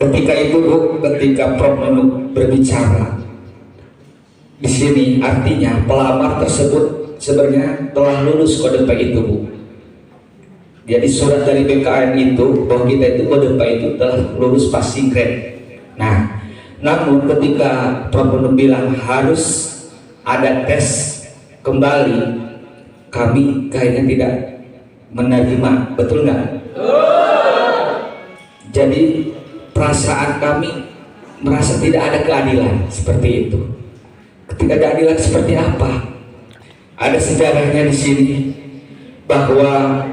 Ketika itu Bu, ketika Prof Nunuk berbicara di sini, artinya pelamar tersebut sebenarnya telah lulus kode P itu Bu. Jadi surat dari BKN itu bahwa kita itu kode P itu telah lulus passing grade. Nah, namun ketika Prof Nunuk bilang harus ada tes kembali, kami kayaknya tidak menerima, betul nggak? Jadi perasaan kami merasa tidak ada keadilan seperti itu. Tidak ada keadilan seperti apa? Ada sejarahnya di sini bahwa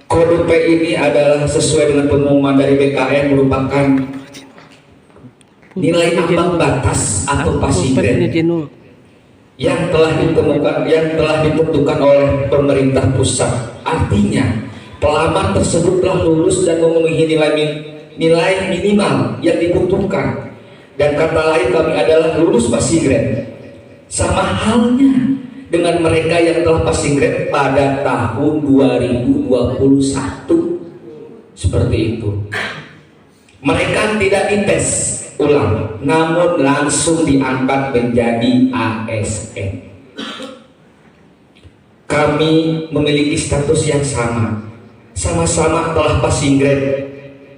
kode P ini adalah sesuai dengan pengumuman dari BKN merupakan nilai ambang batas atau passing grade yang telah ditemukan, yang telah ditentukan oleh pemerintah pusat. Artinya pelamar tersebut telah lulus dan memenuhi nilai minimal yang dibutuhkan, dan kata lain kami adalah lulus passing grade. Sama halnya dengan mereka yang telah passing grade pada tahun 2021 seperti itu. Mereka tidak dites ulang, namun langsung diangkat menjadi ASN. Kami memiliki status yang sama-sama telah passing grade.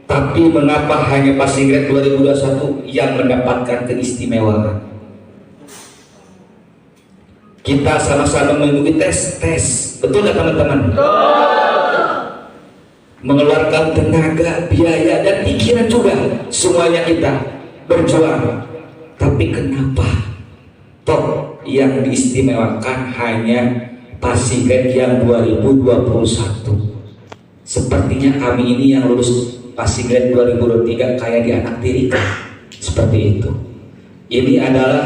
Tapi mengapa hanya passing grade 2021 yang mendapatkan keistimewaan? Kita sama-sama mengikuti tes, betul nggak teman-teman? Mengeluarkan tenaga, biaya, dan pikiran juga, semuanya kita berjuang. Tapi kenapa toh yang diistimewakan hanya passing grade yang 2021? Sepertinya kami ini yang lulus passing grade 2023 kayak di anak tirika seperti itu. Ini adalah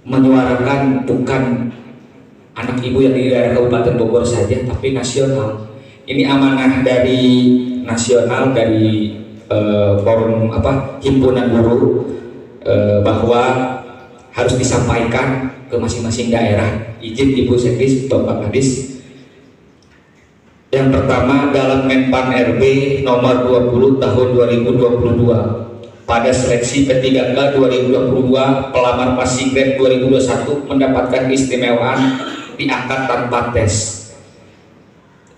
menyuarakan bukan anak ibu yang di daerah Kabupaten Bogor saja, tapi nasional. Ini amanah dari nasional, dari forum himpunan guru, bahwa harus disampaikan ke masing-masing daerah. Izin Ibu Sekdis, Bapak Kadis. Yang pertama, dalam Menpan RB nomor 20 tahun 2022 pada seleksi P3K 2022 pelamar passing grade 2021 mendapatkan keistimewaan diangkat tanpa tes.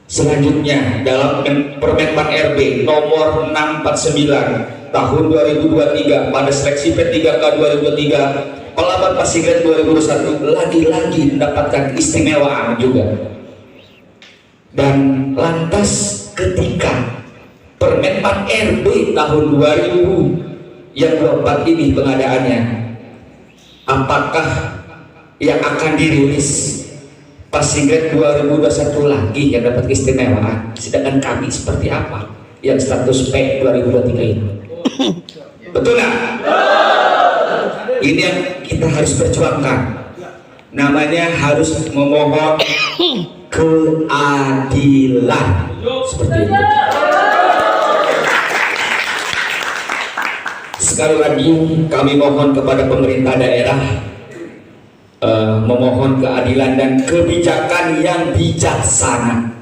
Selanjutnya, dalam Permenpan RB nomor 649 tahun 2023 pada seleksi P3K 2023 pelamar passing grade 2021 lagi-lagi mendapatkan keistimewaan juga. Dan lantas ketika Permenpan RB tahun 2000 yang 24 ini pengadaannya, apakah yang akan dirilis passing grade 2021 lagi yang dapat keistimewaan? Sedangkan kami seperti apa yang status P 2023 ini? Betul nggak? Ini yang kita harus perjuangkan. Namanya harus memohon keadilan seperti itu. Sekali lagi kami mohon kepada pemerintah daerah memohon keadilan dan kebijakan yang bijaksana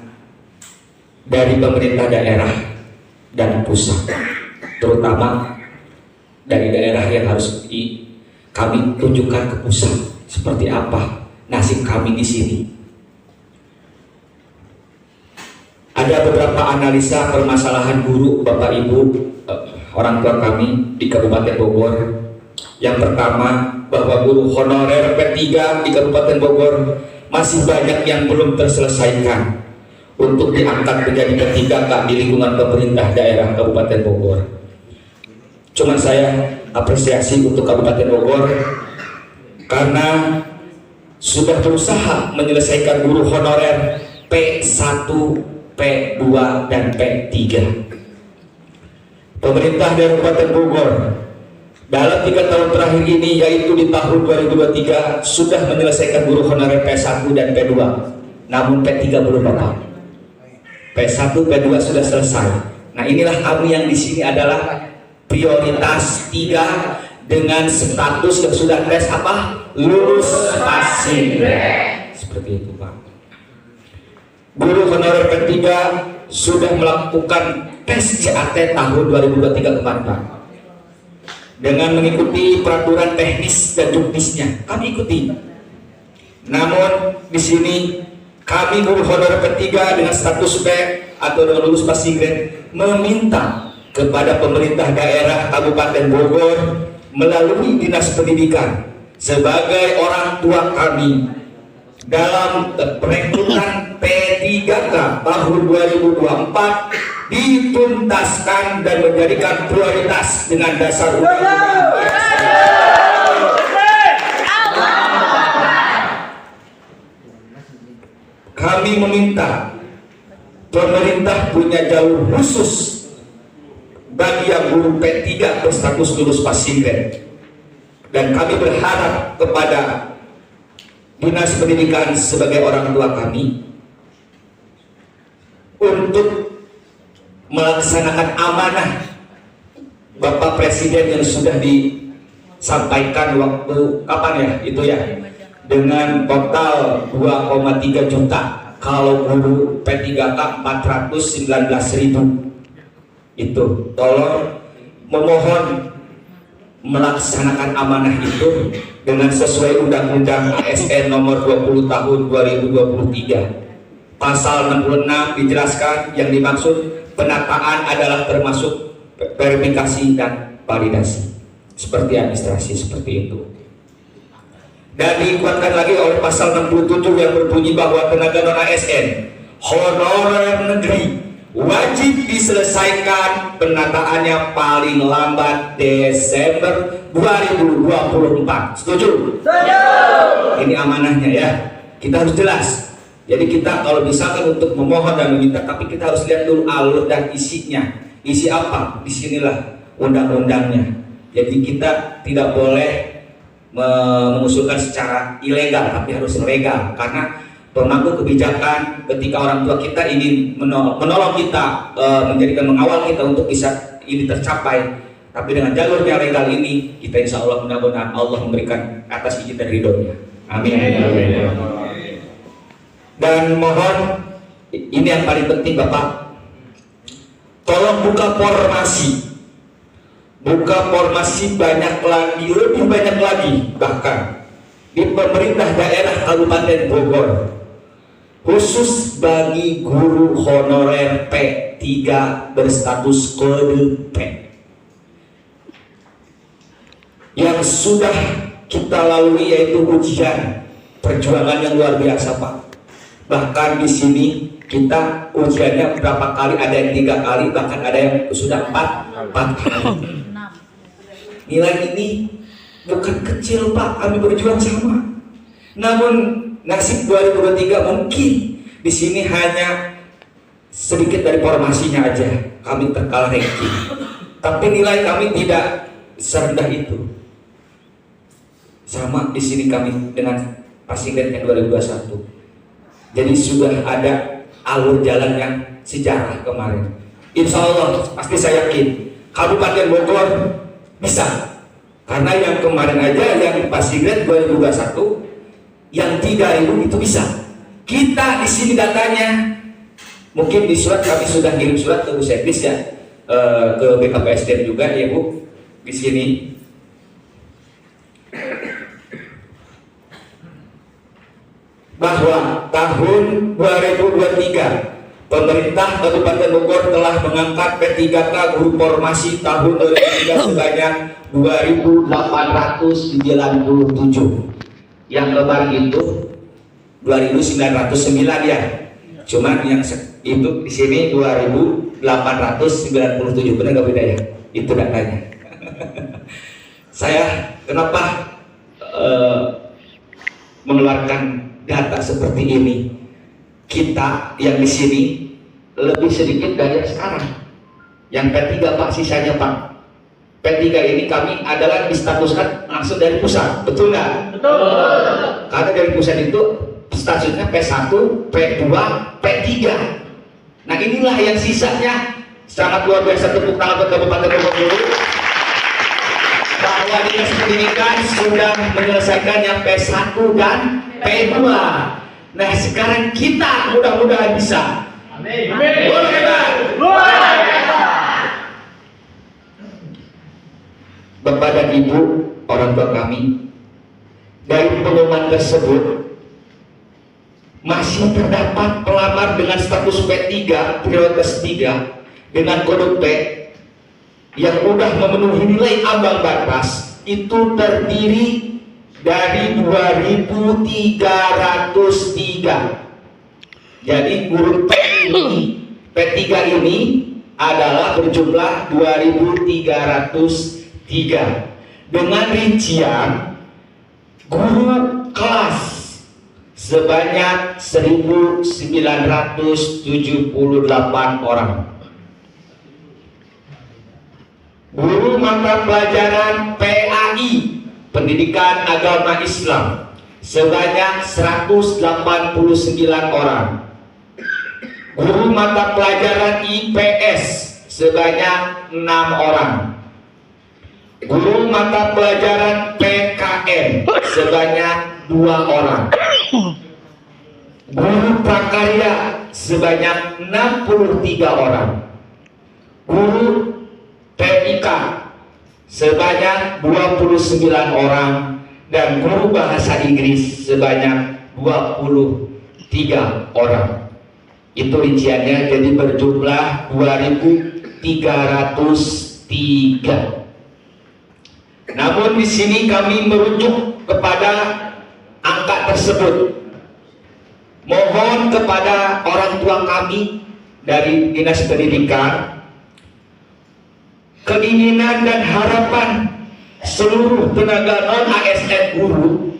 dari pemerintah daerah dan pusat, terutama dari daerah yang harus kami tunjukkan ke pusat seperti apa nasib kami di sini. Ada beberapa analisa permasalahan guru, Bapak Ibu, orang tua kami di Kabupaten Bogor. Yang pertama, bahwa guru honorer P3 di Kabupaten Bogor masih banyak yang belum terselesaikan untuk diangkat menjadi P3K di lingkungan pemerintah daerah Kabupaten Bogor. Cuman saya apresiasi untuk Kabupaten Bogor karena sudah berusaha menyelesaikan guru honorer P1, P2, dan P3. Pemerintah dari Kabupaten Bogor dalam 3 tahun terakhir ini, yaitu di tahun 2023, sudah menyelesaikan guru honorer P1 dan P2. Namun P3 belum dapat. P1, P2 sudah selesai. Nah, inilah kami yang di sini adalah prioritas 3 dengan status yang sudah tes apa? Lulus passing grade. Seperti itu, Pak. Guru honorer P3 sudah melakukan tes CAT tahun 2023 kemarin Pak. Dengan mengikuti peraturan teknis dan juknisnya, kami ikuti. Namun di sini kami guru honor P3 dengan status B atau dengan lulus passing grade meminta kepada pemerintah daerah Kabupaten Bogor melalui Dinas Pendidikan sebagai orang tua kami dalam perekrutan P3K tahun 2024 dituntaskan dan menjadikan prioritas dengan dasar undang-undang. Kami meminta pemerintah punya jalur khusus bagi yang guru P3 berstatus lulus passing grade, dan kami berharap kepada Dinas Pendidikan sebagai orang tua kami untuk melaksanakan amanah Bapak Presiden yang sudah disampaikan waktu kapan ya itu ya, dengan total 2,3 juta, kalau guru P3K 419.000. Itu tolong memohon melaksanakan amanah itu dengan sesuai Undang-Undang ASN nomor 20 tahun 2023. Pasal 66 dijelaskan yang dimaksud penataan adalah termasuk verifikasi dan validasi seperti administrasi seperti itu. Dan dikuatkan lagi oleh pasal 67 yang berbunyi bahwa tenaga non ASN honorer negeri wajib diselesaikan penataannya paling lambat Desember 2024. Setuju? Setuju. Ini amanahnya ya. Kita harus jelas. Jadi kita kalau misalkan untuk memohon dan meminta, tapi kita harus lihat dulu alur dan isinya. Isi apa? Disinilah undang-undangnya. Jadi kita tidak boleh mengusulkan secara ilegal, tapi harus legal, karena pemangku kebijakan ketika orang tua kita ingin menolong kita, mengawal kita untuk bisa ini tercapai, tapi dengan jalurnya legal ini kita insya Allah mudah-mudahan Allah memberikan atas izin dan ridhonya. Amin. Amin. Dan mohon ini yang paling penting Bapak, tolong buka formasi banyak lagi, lebih banyak lagi bahkan di pemerintah daerah Kabupaten Bogor, khusus bagi guru honorer P3 berstatus kode P yang sudah kita lalui, yaitu ujian perjuangan yang luar biasa Pak. Bahkan di sini kita ujiannya berapa kali, ada yang 3 kali, bahkan ada yang sudah 4 kali. Nilai ini bukan kecil Pak, kami berjuang sama. Namun nasib 2023 mungkin di sini hanya sedikit dari formasinya aja kami terkalah ranking, tapi nilai kami tidak serendah itu. Sama di sini kami dengan passing grade yang 2021. Jadi sudah ada alur jalan yang sejarah kemarin. Insya Allah pasti saya yakin Kabupaten Bogor bisa, karena yang kemarin aja yang passing grade 2021 yang 3.000 itu bisa. Kita di sini datanya, mungkin di surat kami sudah kirim surat ke Bu Sekdis ya, ke BKPSDM juga ya Bu, di sini. Bahwa tahun 2023 pemerintah Kabupaten Bogor telah mengangkat P3K guru formasi tahun 2023 sebanyak 2.897. Yang kemarin itu 2.909 ya. Cuman yang itu di sini 2.897, benar nggak beda ya? Itu datanya. Saya kenapa mengeluarkan data seperti ini? Kita yang di sini lebih sedikit dari yang sekarang. Yang P3 Pak, sisanya Pak. P3 ini kami adalah distatuskan langsung dari pusat, betul nggak? Betul. Karena dari pusat itu statusnya P1, P2, P3. Nah inilah yang sisanya sangat luar biasa. Tepuk tangan buat Kabupaten Bogor dulu, bahwa Dinas Pendidikan sudah menyelesaikan yang P1 dan P2. Nah sekarang kita mudah-mudahan bisa Bapak dan Ibu, orang tua kami, dari pengumuman tersebut masih terdapat pelamar dengan status P3 prioritas 3 dengan kode P yang udah memenuhi nilai ambang batas itu terdiri dari 2.303. Jadi guru P3 ini adalah berjumlah 2.303 dengan rincian guru kelas sebanyak 1.978 orang. Guru mata pelajaran PAI, Pendidikan Agama Islam, sebanyak 189 orang. Guru mata pelajaran IPS sebanyak 6 orang. Guru mata pelajaran PKN sebanyak 2 orang. Guru prakarya sebanyak 63 orang. Guru TIK sebanyak 29 orang dan guru bahasa Inggris sebanyak 23 orang. Itu rinciannya, jadi berjumlah 2.303. Namun di sini kami merujuk kepada angka tersebut. Mohon kepada orang tua kami dari Dinas Pendidikan, keinginan dan harapan seluruh tenaga non-ASN guru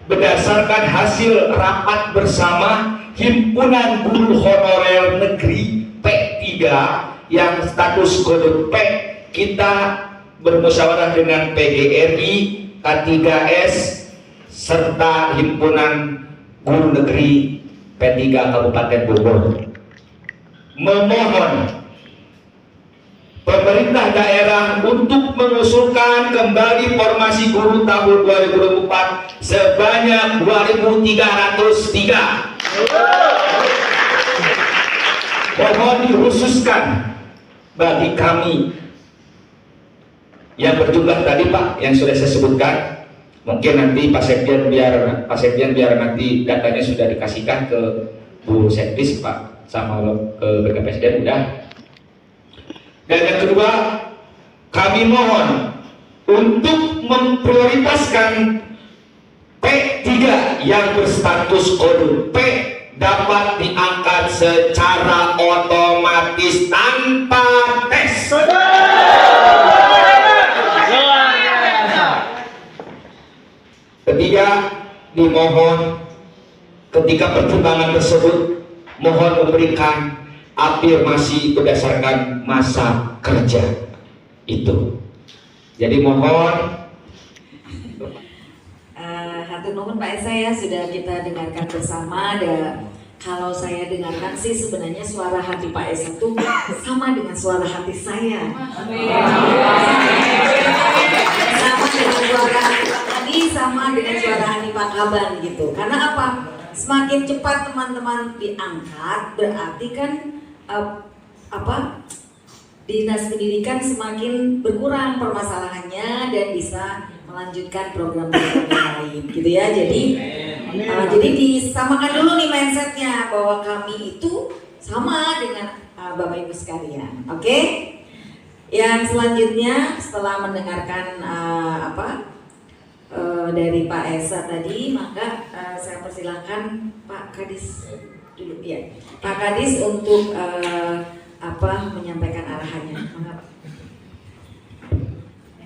berdasarkan hasil rapat bersama Himpunan Guru Honorer Negeri P3 yang status kode P, kita bermusyawarah dengan PGRI, K3S, serta Himpunan Guru Negeri P3 Kabupaten Bogor, memohon pemerintah daerah untuk mengusulkan kembali formasi guru tahun 2024 sebanyak 2.303. Mohon dikhususkan bagi kami yang berjumlah tadi Pak, yang sudah saya sebutkan. Mungkin nanti Pak Sekjen biar nanti datanya sudah dikasihkan ke Bu Sekdis Pak sama ke BK Presiden udah. Dan yang kedua, kami mohon untuk memprioritaskan P3 yang berstatus kode P dapat diangkat secara otomatis tanpa tes. Ketiga, dimohon ketika pertimbangan tersebut mohon memberikan afirmasi berdasarkan masa kerja itu. Jadi mohon hatur nuhun Pak Esa ya, sudah kita dengarkan bersama. Dan kalau saya dengarkan sih sebenarnya suara hati Pak Esa itu sama dengan suara hati saya. Sama dengan suara hati Pak Adi, sama dengan suara hati Pak Kaban gitu. Karena apa? Semakin cepat teman-teman diangkat, berarti kan Dinas Pendidikan semakin berkurang permasalahannya dan bisa melanjutkan program-program lain gitu ya. Jadi disamakan dulu nih mindsetnya bahwa kami itu sama dengan Bapak Ibu sekalian. Oke? Yang selanjutnya setelah mendengarkan dari Pak Esa tadi, maka saya persilahkan Pak Kadis dulu ya. Pak Kadis untuk menyampaikan arahannya.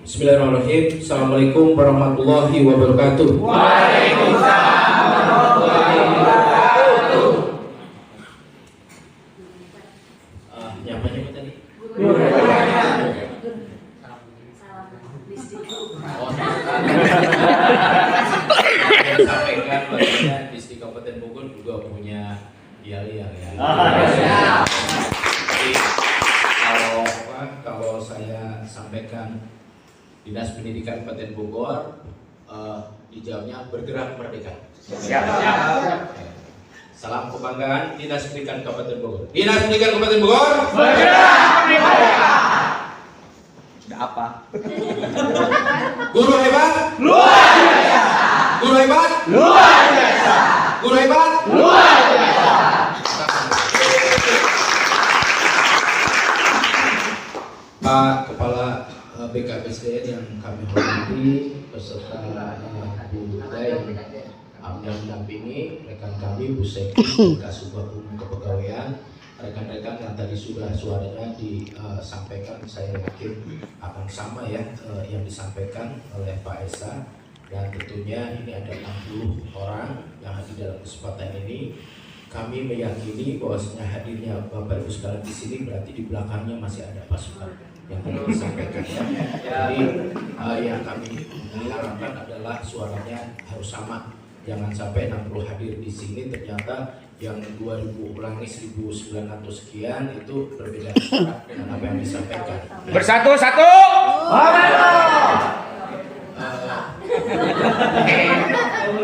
Bismillahirrahmanirrahim. Assalamualaikum warahmatullahi wabarakatuh. Waalaikumsalam warahmatullahi wabarakatuh. Nyapanya apa tadi? Sampaikan bahwa di Kabupaten Bogor juga punya yal-yal ya. Jadi kalau saya sampaikan Dinas Pendidikan Kabupaten Bogor, dijawabnya bergerak merdeka. Salam kebanggaan Dinas Pendidikan Kabupaten Bogor. Dinas Pendidikan Kabupaten Bogor. Sudah apa? Guru hebat. Luar biasa. Guru hebat. Luar biasa. Guru hebat. Luar biasa. Pak Kepala BKPSDN yang kami hormati beserta Bu Day yang mendampingi, rekan kami Bu Seki, Kasubag Umum Kepegawaian, rekan-rekan yang tadi sudah suaranya disampaikan, saya yakin akan sama ya yang disampaikan oleh Pak Esa. Dan tentunya ini ada 60 orang yang hadir dalam kesempatan ini. Kami meyakini bahwasanya hadirnya Bapak Ibu sekalian di sini berarti di belakangnya masih ada pasukan yang tadi disampaikan. Jadi yang kami harapkan adalah suaranya harus sama. Jangan sampai 60 hadir di sini ternyata yang 2000 ulangi 1900 sekian itu berbeda dengan apa yang disampaikan. Bersatu satu.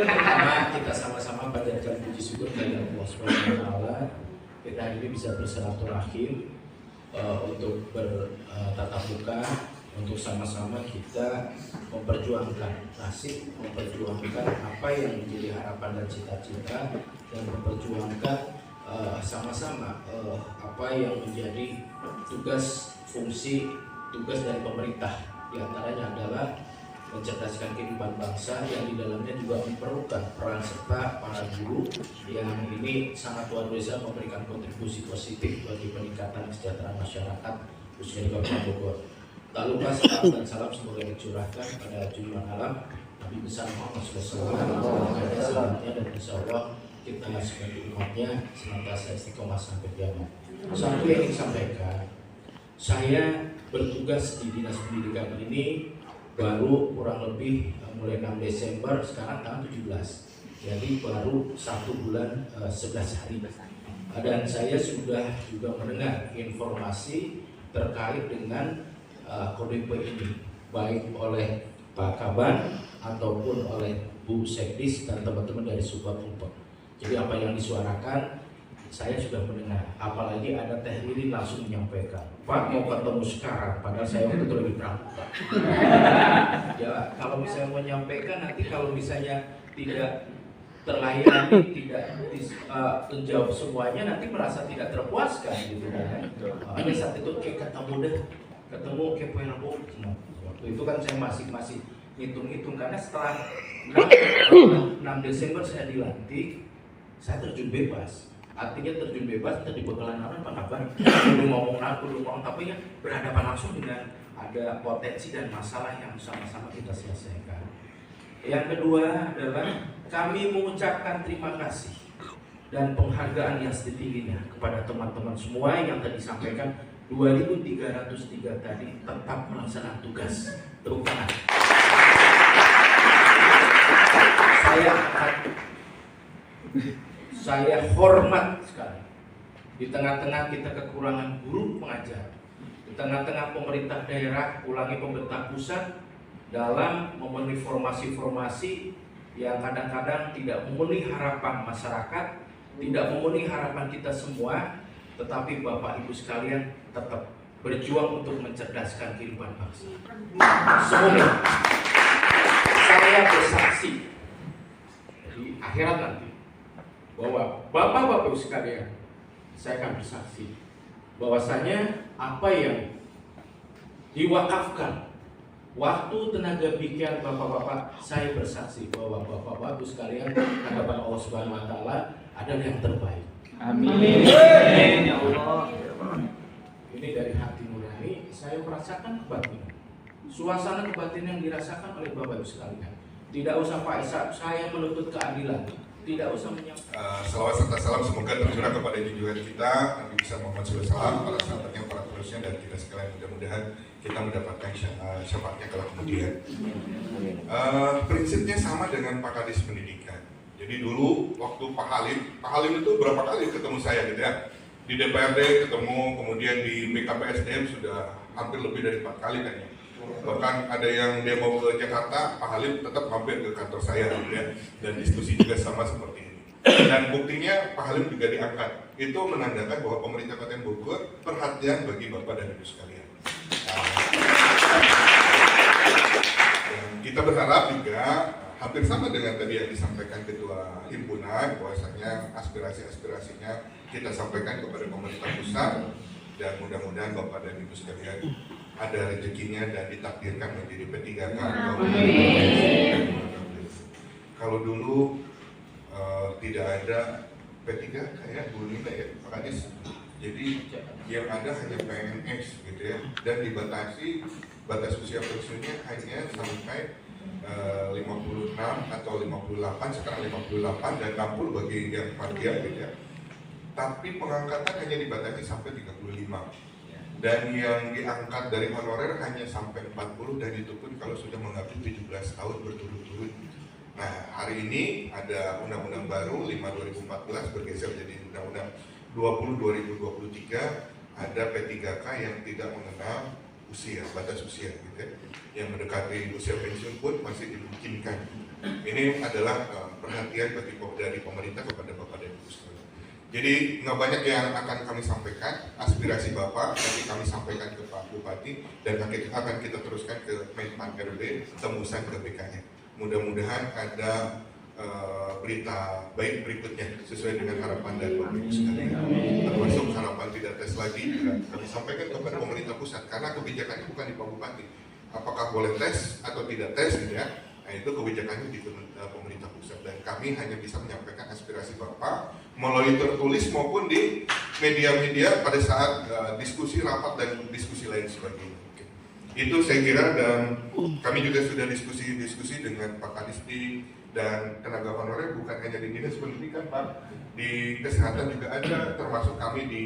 Karena kita sama-sama panjatkan puji syukur kepada Allah Subhanahu wa taala, kita hari ini bisa bersilaturahim untuk bertatap muka, untuk sama-sama kita memperjuangkan nasib, memperjuangkan apa yang menjadi harapan dan cita-cita, dan memperjuangkan sama-sama apa yang menjadi tugas, fungsi, tugas dari pemerintah. Di antaranya adalah mencerdaskan kehidupan bangsa yang di dalamnya juga memerlukan peran serta para guru yang ini sangat luar biasa memberikan kontribusi positif bagi peningkatan kesejahteraan masyarakat khususnya di Kabupaten Bogor. Tak lupa salam dan salam semoga dicurahkan pada junjungan alam Nabi besar Muhammad SAW, selanjutnya dan insya Allah kita sebagai umatnya senantiasa istiqomah sampai kiamat. Satu yang ingin sampaikan, saya bertugas di Dinas Pendidikan ini baru kurang lebih mulai 6 Desember, sekarang tanggal 17. Jadi baru 1 bulan 11 hari. Dan saya sudah juga mendengar informasi terkait dengan KDP ini, baik oleh Pak Kaban ataupun oleh Bu Sekdis dan teman-teman dari Subag Umum. Jadi apa yang disuarakan saya sudah mendengar, apalagi ada Teh Lili langsung menyampaikan, Pak mau ketemu sekarang, padahal saya waktu itu lebih berangkat. Ya kalau misalnya menyampaikan nanti kalau misalnya tidak terlayani, tidak menjawab semuanya, nanti merasa tidak terpuaskan gitu kan. Ada saat itu kayak ketemu kayak Prabowo. Waktu itu kan saya masih hitung-hitung karena setelah 6 Desember saya dilantik, saya terjun bebas. Artinya terjun bebas, tadi bakalan apa kabar? Belum ngomong, tapi ya berhadapan langsung dengan ada potensi dan masalah yang sama-sama kita selesaikan. Yang kedua adalah kami mengucapkan terima kasih dan penghargaan yang setingginya kepada teman-teman semua yang tadi sampaikan 2.303 tadi tetap melaksanakan tugas. Tepuk tangan. Saya hormat sekali. Di tengah-tengah kita kekurangan guru pengajar, di tengah-tengah pemerintah daerah ulangi pemerintah pusat dalam memenuhi formasi-formasi yang kadang-kadang tidak memenuhi harapan masyarakat, tidak memenuhi harapan kita semua, tetapi Bapak Ibu sekalian tetap berjuang untuk mencerdaskan kehidupan bangsa. Semoga saya bersaksi di akhirat nanti bahwa Bapak-Bapak Ibu sekalian, saya akan bersaksi bahwasanya apa yang diwakafkan waktu, tenaga pikiran Bapak-Bapak, saya bersaksi bahwa Bapak-Bapak Ibu sekalian hadapan Allah Subhanahu wa taala adalah yang terbaik. Amin. Ya Allah. Ini dari hati nurani saya merasakan kebatinan. Suasana kebatinan yang dirasakan oleh Bapak Ibu sekalian. Tidak usah Pak Isa, saya menuntut keadilan. Tidak usah menyampaikan. Salawat serta salam semoga tercurah kepada junjungan kita Nabi besar Muhammad SAW, para sahabatnya, para terusnya, dan kita sekalian. Mudah-mudahan kita mendapatkan syafaatnya kalau kemudian. Prinsipnya sama dengan Pak Kadis Pendidikan. Jadi dulu waktu Pak Halim itu berapa kali ketemu saya gitu ya. Di DPRD ketemu, kemudian di BKPSDM sudah hampir lebih dari 4 kali kayaknya. Bahkan ada yang demo ke Jakarta, Pak Halim tetap mampir ke kantor saya gitu ya. Dan diskusi juga sama seperti ini. Dan buktinya Pak Halim juga diangkat. Itu menandakan bahwa pemerintah Kabupaten Bogor perhatian bagi Bapak dan Ibu sekalian. Dan kita berharap juga hampir sama dengan tadi yang disampaikan Ketua Himpunan, bahwasanya aspirasi-aspirasinya kita sampaikan kepada pemerintah pusat, dan mudah-mudahan Bapak dan Ibu sekalian ada rezekinya dan ditakdirkan menjadi P3K. Kalau dulu tidak ada P3K ya, dulu ini ya Pak Kadis. Jadi yang ada hanya PNS gitu ya, dan dibatasi batas usia pensiunnya hanya sampai 56 atau 58, sekarang 58 dan 60 bagi yang partia gitu ya. Tapi pengangkatan hanya dibatasi sampai 35. Dan yang diangkat dari honorer hanya sampai 40, dan itu pun kalau sudah mengabdi 17 tahun berturut-turut. Nah, hari ini ada undang-undang baru 5/2014 bergeser jadi undang-undang 20/2023, ada P3K yang tidak mengenal usia, batas usia gitu ya. Yang mendekati usia pensiun pun masih dimungkinkan. Ini adalah perhatian dari pemerintah kepada Bapak dan Ibu sekalian. Jadi nggak banyak yang akan kami sampaikan, aspirasi Bapak nanti kami sampaikan ke Pak Bupati, dan akan kita teruskan ke Menpan RB, tembusan ke BKN. Mudah-mudahan ada berita baik berikutnya sesuai dengan harapan dari Bapak Ibu sekalian. Termasuk harapan tidak tes lagi, kami sampaikan kepada pemerintah pusat, karena kebijakannya bukan di Pak Bupati. Apakah boleh tes atau tidak tes gitu ya? Nah, itu kebijakannya di pemerintah pusat, dan kami hanya bisa menyampaikan aspirasi Bapak melalui tertulis maupun di media-media pada saat diskusi rapat dan diskusi lain sebagainya. Itu saya kira, dan kami juga sudah diskusi dengan Pak Kadisdi dan tenaga honorer, bukan hanya di dinas pendidikan Pak, di kesehatan juga ada, termasuk kami di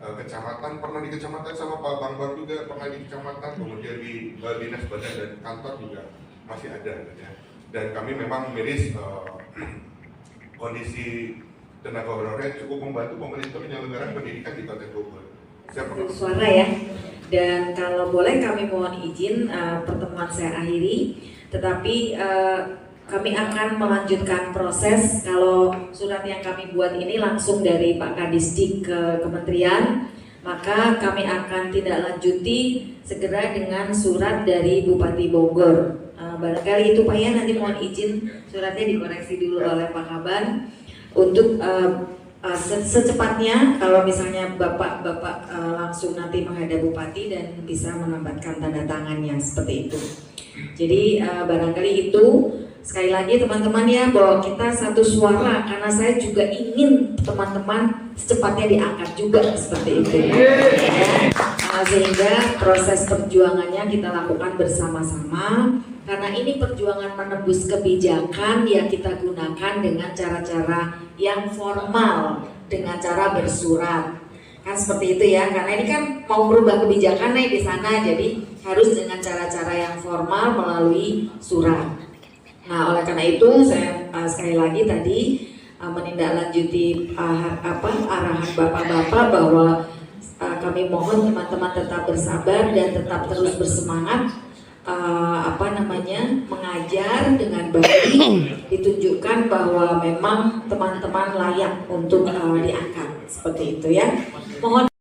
kecamatan, pernah di kecamatan sama Pak Bambang juga, pernah di kecamatan, kemudian di dinas badan dan kantor juga masih ada ya. Dan kami memang miris kondisi tenaga honorer cukup membantu pemerintah penyelenggaraan pendidikan di Kabupaten Bogor. Suara ya. Dan kalau boleh kami mohon izin pertemuan saya akhiri, tetapi kami akan melanjutkan proses. Kalau surat yang kami buat ini langsung dari Pak Kadisdik ke Kementerian, maka kami akan tindak lanjuti segera dengan surat dari Bupati Bogor. Barangkali itu Pak ya, nanti mohon izin suratnya dikoreksi dulu oleh Pak Kaban untuk secepatnya, kalau misalnya Bapak langsung nanti menghadap Bupati dan bisa menambahkan tanda tangannya seperti itu. Jadi barangkali itu sekali lagi teman-teman ya, bahwa kita satu suara, karena saya juga ingin teman-teman secepatnya diangkat juga seperti itu ya. Sehingga proses perjuangannya kita lakukan bersama-sama, karena ini perjuangan menembus kebijakan yang kita gunakan dengan cara-cara yang formal, dengan cara bersurat, kan seperti itu ya. Karena ini kan mau merubah kebijakan nih di sana, jadi harus dengan cara-cara yang formal melalui surat. Nah, oleh karena itu saya sekali lagi tadi menindaklanjuti arahan bapak-bapak bahwa kami mohon teman-teman tetap bersabar dan tetap terus bersemangat mengajar dengan baik, ditunjukkan bahwa memang teman-teman layak untuk diangkat seperti itu ya. Mohon